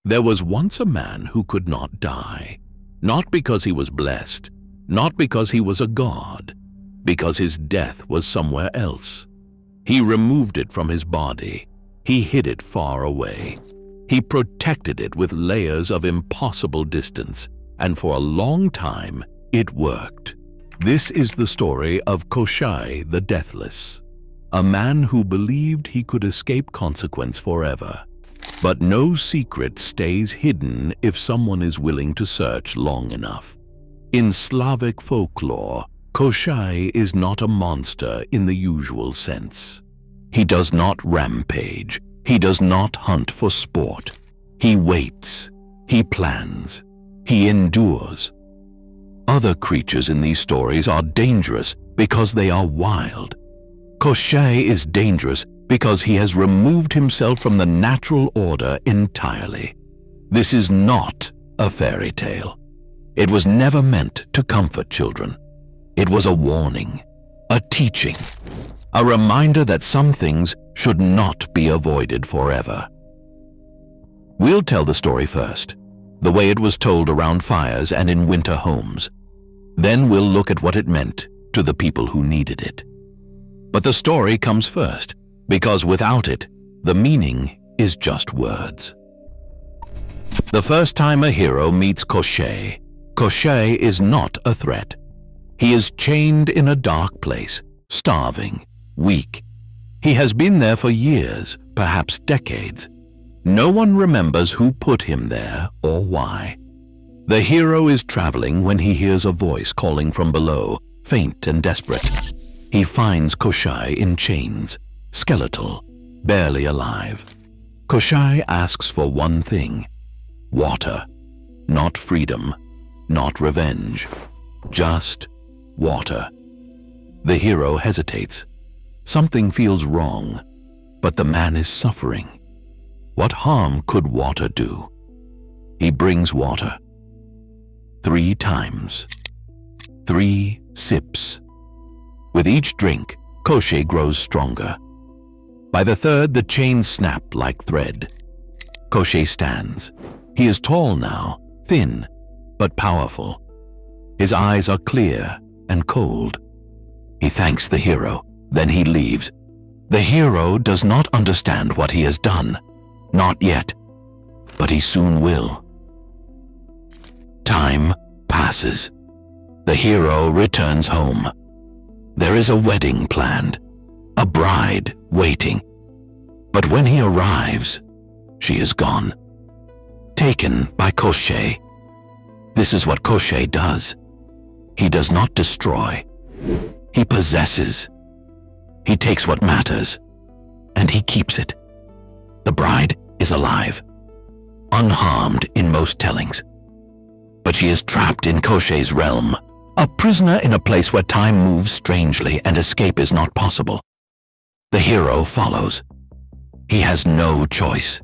There was once a man who could not die, not because he was blessed, not because he was a god, because his death was somewhere else. He removed it from his body. He hid it far away. He protected it with layers of impossible distance, and for a long time, it worked. This is the story of Koshei the deathless, a man who believed he could escape consequence forever. But no secret stays hidden if someone is willing to search long enough. In Slavic folklore, Koshei is not a monster in the usual sense. He does not rampage. He does not hunt for sport. He waits. He plans. He endures. Other creatures in these stories are dangerous because they are wild. Koshei is dangerous because he has removed himself from the natural order entirely. This is not a fairy tale. It was never meant to comfort children. It was a warning, a teaching, a reminder that some things should not be avoided forever. We'll tell the story first, the way it was told around fires and in winter homes. Then we'll look at what it meant to the people who needed it. But the story comes first, because without it, the meaning is just words. The first time a hero meets Koshei, Koshei is not a threat. He is chained in a dark place, starving, weak. He has been there for years, perhaps decades. No one remembers who put him there or why. The hero is traveling when he hears a voice calling from below, faint and desperate. He finds Koshei in chains, skeletal, barely alive. Koshei asks for one thing: water. Not freedom, not revenge, just water. The hero hesitates. Something feels wrong, but the man is suffering. What harm could water do? He brings water. 3 times. 3 sips. With each drink, Koshei grows stronger. By the third, the chains snap like thread. Koshei stands. He is tall now, thin, but powerful. His eyes are clear and cold. He thanks the hero, then he leaves. The hero does not understand what he has done. Not yet, but he soon will. Time passes. The hero returns home. There is a wedding planned, a bride waiting. But when he arrives, she is gone, taken by Koshei. This is what Koshei does. He does not destroy. He possesses. He takes what matters, and he keeps it. The bride is alive, unharmed in most tellings. But she is trapped in Koshei's realm, a prisoner in a place where time moves strangely and escape is not possible. The hero follows. He has no choice.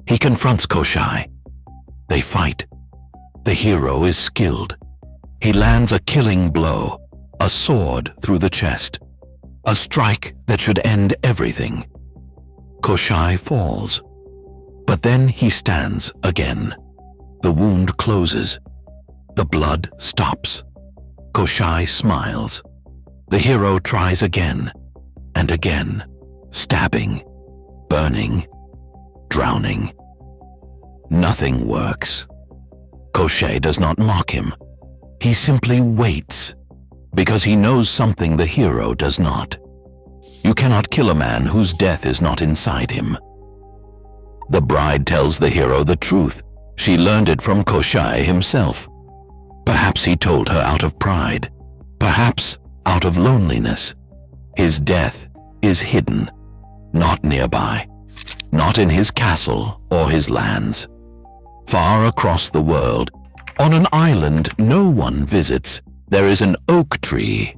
He confronts Koshei. They fight. The hero is skilled. He lands a killing blow, a sword through the chest, a strike that should end everything. Koshei falls, but then he stands again. The wound closes. The blood stops. Koshei smiles. The hero tries again and again, stabbing, burning, drowning. Nothing works. Koshei does not mock him. He simply waits, because he knows something the hero does not. You cannot kill a man whose death is not inside him. The bride tells the hero the truth. She learned it from Koshei himself. Perhaps he told her out of pride, perhaps out of loneliness. His death is hidden, not nearby, not in his castle or his lands. Far across the world, on an island no one visits, there is an oak tree.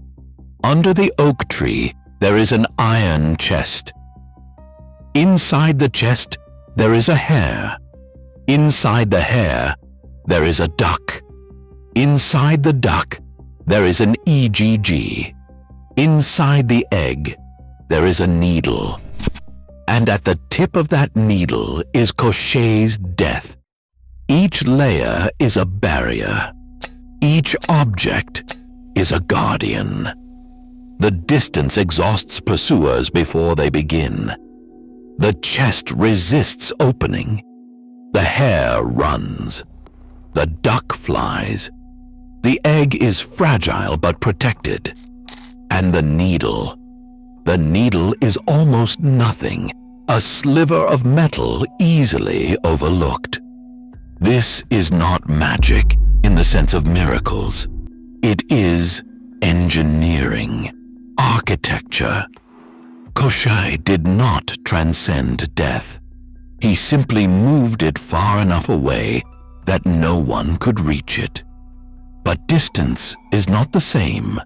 Under the oak tree, there is an iron chest. Inside the chest, there is a hare. Inside the hare, there is a duck. Inside the duck, there is an EGG. Inside the egg, there is a needle. And at the tip of that needle is Koshei's death. Each layer is a barrier. Each object is a guardian. The distance exhausts pursuers before they begin. The chest resists opening. The hare runs. The duck flies. The egg is fragile but protected. And the needle is almost nothing, a sliver of metal easily overlooked. This is not magic in the sense of miracles. It is engineering, architecture. Koshei did not transcend death. He simply moved it far enough away that no one could reach it. But distance is not the same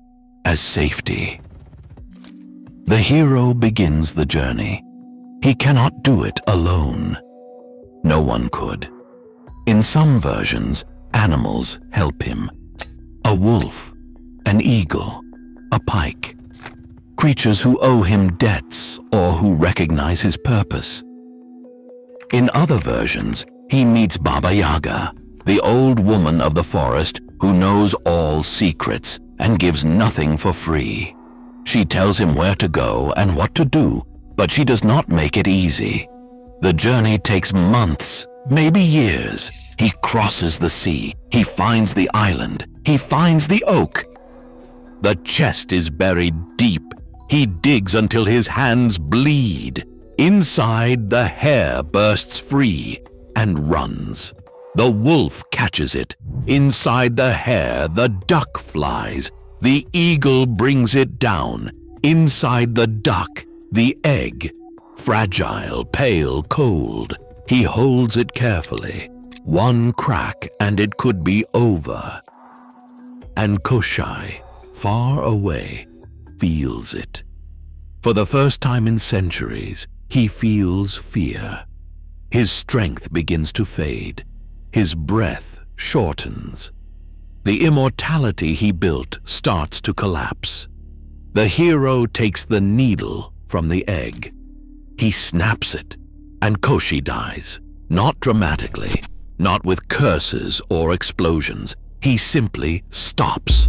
as safety. The hero begins the journey. He cannot do it alone. No one could. In some versions, animals help him. A wolf, an eagle, a pike. Creatures who owe him debts or who recognize his purpose. In other versions, he meets Baba Yaga, the old woman of the forest who knows all secrets and gives nothing for free. She tells him where to go and what to do, but she does not make it easy. The journey takes months, maybe years. He crosses the sea. He finds the island. He finds the oak. The chest is buried deep. He digs until his hands bleed. Inside, the hare bursts free and runs. The wolf catches it. Inside the hare, the duck flies. The eagle brings it down. Inside the duck, the egg. Fragile, pale, cold. He holds it carefully. One crack and it could be over. And Koshei, far away, feels it. For the first time in centuries, he feels fear. His strength begins to fade. His breath shortens. The immortality he built starts to collapse. The hero takes the needle from the egg. He snaps it, and Koshei dies. Not dramatically, not with curses or explosions. He simply stops.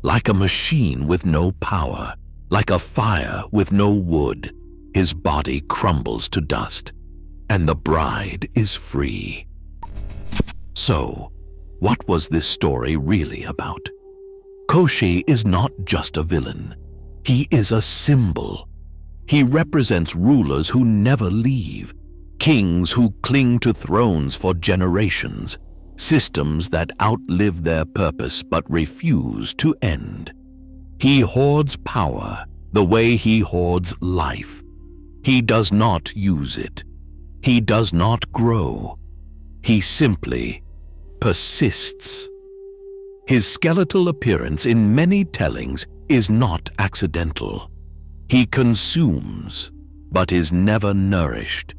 Like a machine with no power, like a fire with no wood, his body crumbles to dust, and the bride is free. So, what was this story really about? Koshei is not just a villain. He is a symbol. He represents rulers who never leave, kings who cling to thrones for generations, systems that outlive their purpose but refuse to end. He hoards power the way he hoards life. He does not use it. He does not grow. He simply persists. His skeletal appearance in many tellings is not accidental. He consumes, but is never nourished.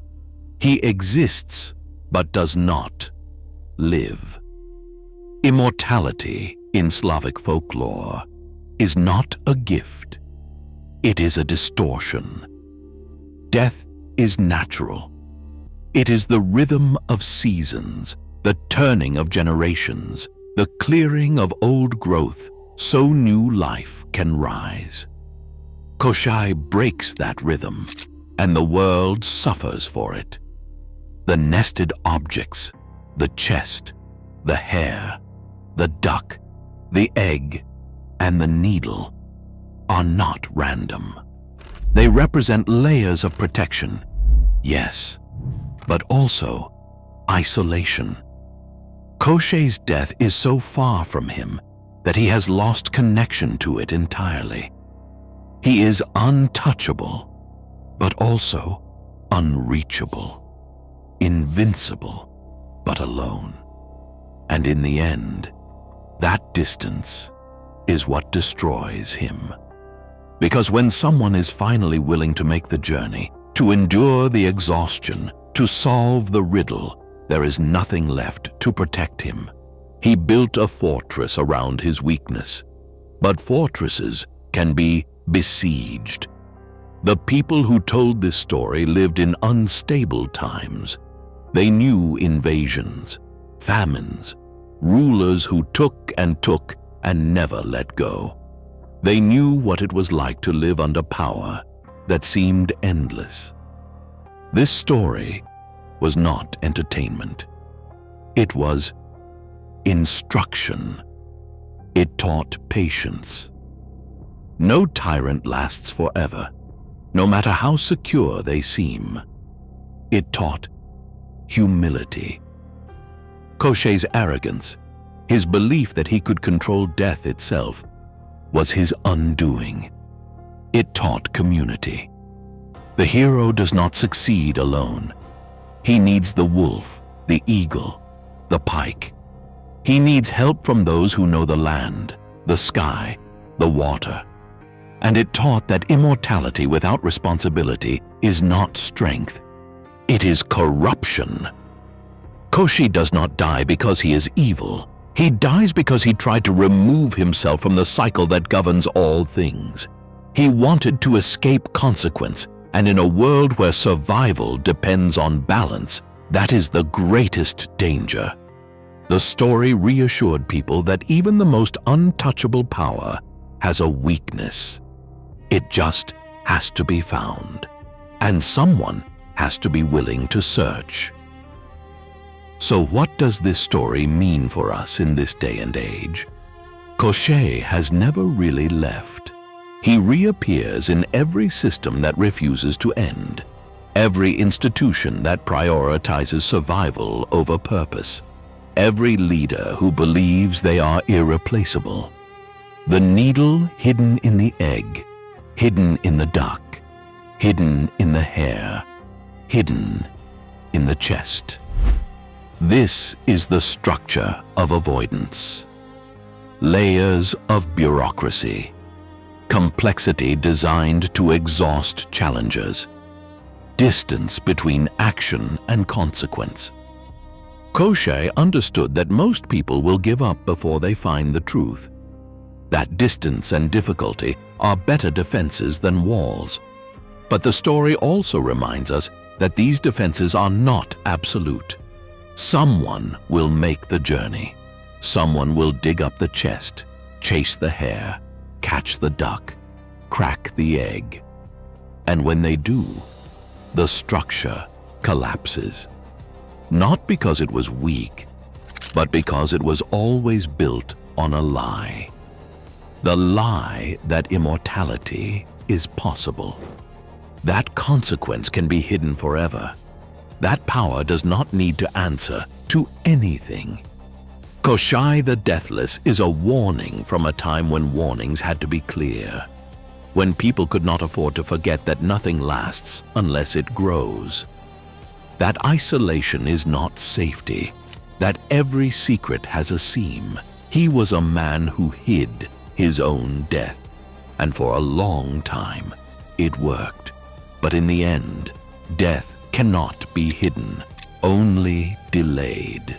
He exists, but does not live. Immortality in Slavic folklore is not a gift. It is a distortion. Death is natural. It is the rhythm of seasons, the turning of generations, the clearing of old growth so new life can rise. Koshei breaks that rhythm, and the world suffers for it. The nested objects, the chest, the hare, the duck, the egg, and the needle are not random. They represent layers of protection, yes, but also isolation. Koshei's death is so far from him that he has lost connection to it entirely. He is untouchable, but also unreachable, invincible, but alone. And in the end, that distance is what destroys him. Because when someone is finally willing to make the journey, to endure the exhaustion, to solve the riddle, there is nothing left to protect him. He built a fortress around his weakness. But fortresses can be besieged. The people who told this story lived in unstable times. They knew invasions. famines, rulers who took and never let go. They knew what it was like to live under power that seemed endless. This story was not entertainment. It was instruction. It taught patience. No tyrant lasts forever, no matter how secure they seem. It taught humility. Koshei's arrogance, his belief that he could control death itself, was his undoing. It taught community. The hero does not succeed alone. He needs the wolf, the eagle, the pike. He needs help from those who know the land, the sky, the water. And it taught that immortality without responsibility is not strength. It is corruption. Koshei does not die because he is evil. He dies because he tried to remove himself from the cycle that governs all things. He wanted to escape consequence, and in a world where survival depends on balance, that is the greatest danger. The story reassured people that even the most untouchable power has a weakness. It just has to be found, and someone has to be willing to search. So what does this story mean for us in this day and age? Koshei has never really left. He reappears in every system that refuses to end, every institution that prioritizes survival over purpose, every leader who believes they are irreplaceable. The needle hidden in the egg, hidden in the duck, hidden in the hair, hidden in the chest. This is the structure of avoidance. Layers of bureaucracy. Complexity designed to exhaust challengers. Distance between action and consequence. Koshei understood that most people will give up before they find the truth. That distance and difficulty are better defenses than walls. But the story also reminds us that these defenses are not absolute. Someone will make the journey. Someone will dig up the chest, chase the hare, catch the duck, crack the egg. And when they do, the structure collapses. Not because it was weak, but because it was always built on a lie. The lie that immortality is possible. That consequence can be hidden forever. That power does not need to answer to anything. Koshei the Deathless is a warning from a time when warnings had to be clear, when people could not afford to forget that nothing lasts unless it grows. That isolation is not safety, that every secret has a seam. He was a man who hid his own death, and for a long time it worked. But in the end, death cannot be hidden, only delayed.